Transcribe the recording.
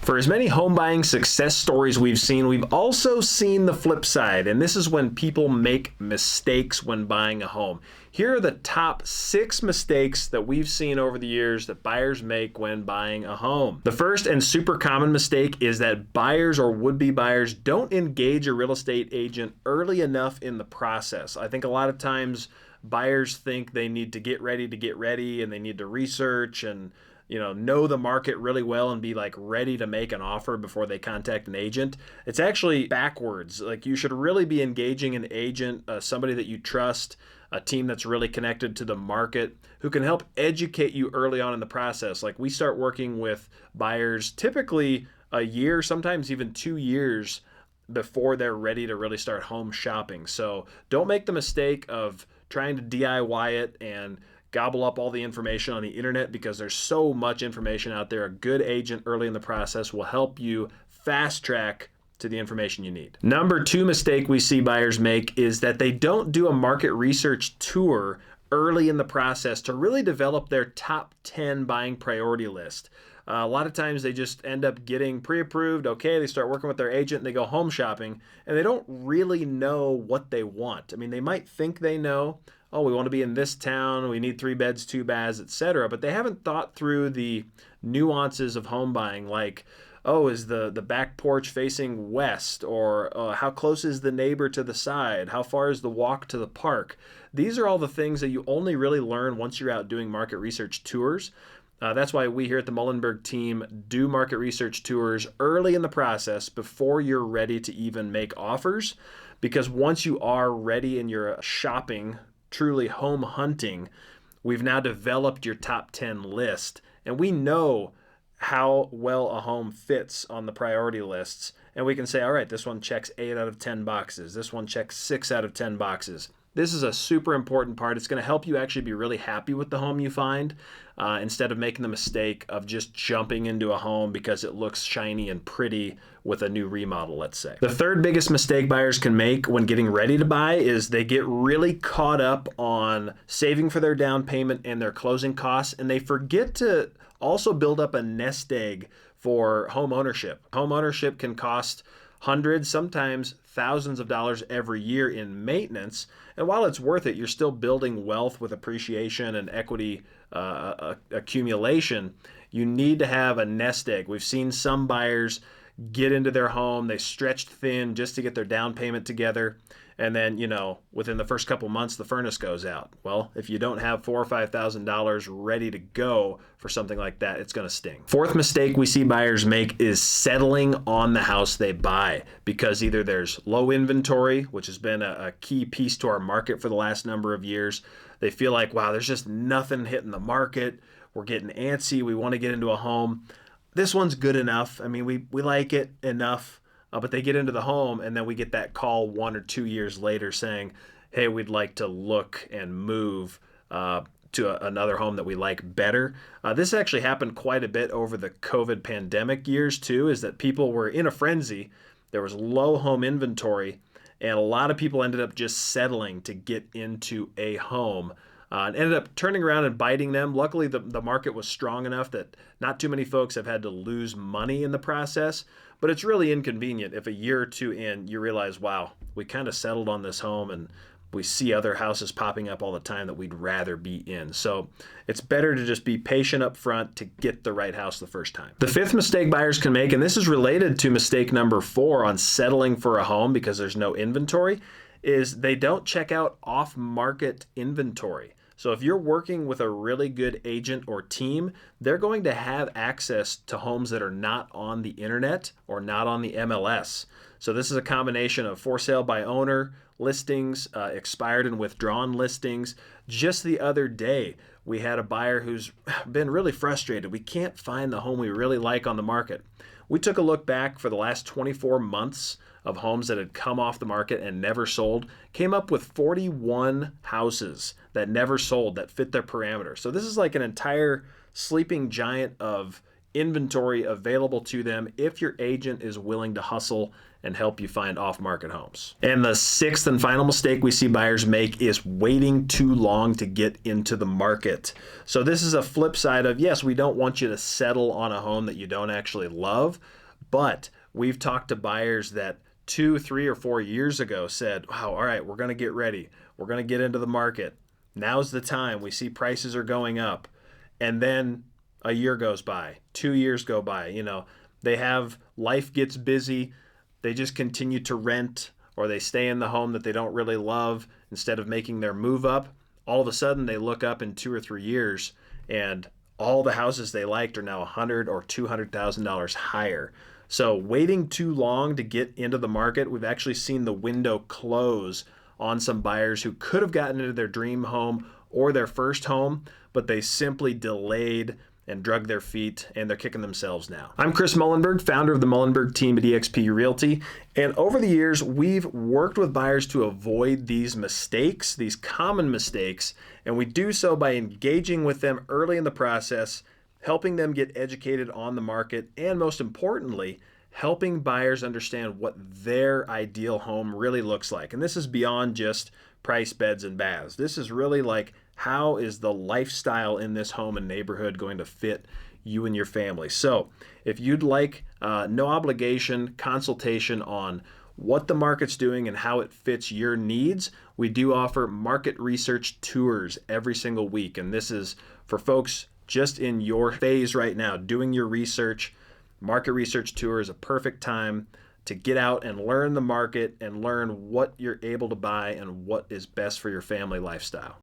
For as many home buying success stories we've also seen the flip side, and this is when people make mistakes when buying a home. Here are the top 6 mistakes that we've seen over the years that buyers make when buying a home. The first and super common mistake is that buyers or would-be buyers don't engage a real estate agent early enough in the process. I think a lot of times buyers think they need to get ready and they need to research and know the market really well and be like ready to make an offer before they contact an agent. It's actually backwards. Like, you should really be engaging an agent, somebody that you trust, a team that's really connected to the market, who can help educate you early on in the process. Like, we start working with buyers typically a year, sometimes even 2 years before they're ready to really start home shopping. So don't make the mistake of trying to DIY it and gobble up all the information on the internet, because there's so much information out there. A good agent early in the process will help you fast track to the information you need. Number 2 mistake we see buyers make is that they don't do a market research tour early in the process to really develop their top 10 buying priority list. A lot of times they just end up getting pre-approved. Okay, they start working with their agent and they go home shopping, and they don't really know what they want. I mean, they might think they know, oh, we want to be in this town, we need 3 beds, 2 baths, etc. But they haven't thought through the nuances of home buying, like, oh, is the back porch facing west? Or how close is the neighbor to the side? How far is the walk to the park? These are all the things that you only really learn once you're out doing market research tours. That's why we here at the Mullenberg team do market research tours early in the process before you're ready to even make offers. Because once you are ready and you're shopping, truly home hunting, we've now developed your top 10 list, and we know how well a home fits on the priority lists, and we can say, all right, this one checks 8 out of 10 boxes, this one checks 6 out of 10 boxes. This is a super important part. It's going to help you actually be really happy with the home you find, instead of making the mistake of just jumping into a home because it looks shiny and pretty with a new remodel, let's say. The third biggest mistake buyers can make when getting ready to buy is they get really caught up on saving for their down payment and their closing costs, and they forget to also build up a nest egg for home ownership. Home ownership can cost hundreds, sometimes thousands of dollars every year in maintenance. And while it's worth it, you're still building wealth with appreciation and equity accumulation. You need to have a nest egg. We've seen some buyers get into their home, they stretched thin just to get their down payment together, and then, within the first couple months, the furnace goes out. Well, if you don't have $4,000 or $5,000 ready to go for something like that, it's going to sting. Fourth mistake we see buyers make is settling on the house they buy, because either there's low inventory, which has been a key piece to our market for the last number of years. They feel like, wow, there's just nothing hitting the market. We're getting antsy. We want to get into a home. This one's good enough. I mean, we like it enough. But they get into the home, and then we get that call 1 or 2 years later saying, hey, we'd like to look and move to another home that we like better. This actually happened quite a bit over the COVID pandemic years too, is that people were in a frenzy. There was low home inventory, and a lot of people ended up just settling to get into a home. And ended up turning around and biting them. Luckily, the market was strong enough that not too many folks have had to lose money in the process. But it's really inconvenient if a year or 2 in, you realize, wow, we kind of settled on this home and we see other houses popping up all the time that we'd rather be in. So it's better to just be patient up front to get the right house the first time. The fifth mistake buyers can make, and this is related to mistake number 4 on settling for a home because there's no inventory, is they don't check out off-market inventory. So if you're working with a really good agent or team, they're going to have access to homes that are not on the internet or not on the MLS. So this is a combination of for sale by owner listings, expired and withdrawn listings. Just the other day, we had a buyer who's been really frustrated. We can't find the home we really like on the market. We took a look back for the last 24 months of homes that had come off the market and never sold, came up with 41 houses that never sold that fit their parameters. So this is like an entire sleeping giant of inventory available to them if your agent is willing to hustle and help you find off-market homes. And the sixth and final mistake we see buyers make is waiting too long to get into the market. So this is a flip side of, yes, we don't want you to settle on a home that you don't actually love, but we've talked to buyers that 2, 3, or 4 years ago said, wow, all right, we're going to get ready. We're going to get into the market. Now's the time. We see prices are going up. And then a year goes by, 2 years go by, life gets busy. They just continue to rent, or they stay in the home that they don't really love instead of making their move up. All of a sudden they look up in 2 or 3 years and all the houses they liked are now $100,000 or $200,000 higher. So waiting too long to get into the market, we've actually seen the window close on some buyers who could have gotten into their dream home or their first home, but they simply delayed and drug their feet, and they're kicking themselves now. I'm Chris Mullenberg, founder of the Mullenberg Team at eXp Realty, and over the years, we've worked with buyers to avoid these mistakes, these common mistakes, and we do so by engaging with them early in the process, helping them get educated on the market, and most importantly, helping buyers understand what their ideal home really looks like. And this is beyond just price, beds, and baths. This is really like, how is the lifestyle in this home and neighborhood going to fit you and your family? So if you'd like no obligation consultation on what the market's doing and how it fits your needs, we do offer market research tours every single week. And this is for folks just in your phase right now, doing your research. Market research tour is a perfect time to get out and learn the market and learn what you're able to buy and what is best for your family lifestyle.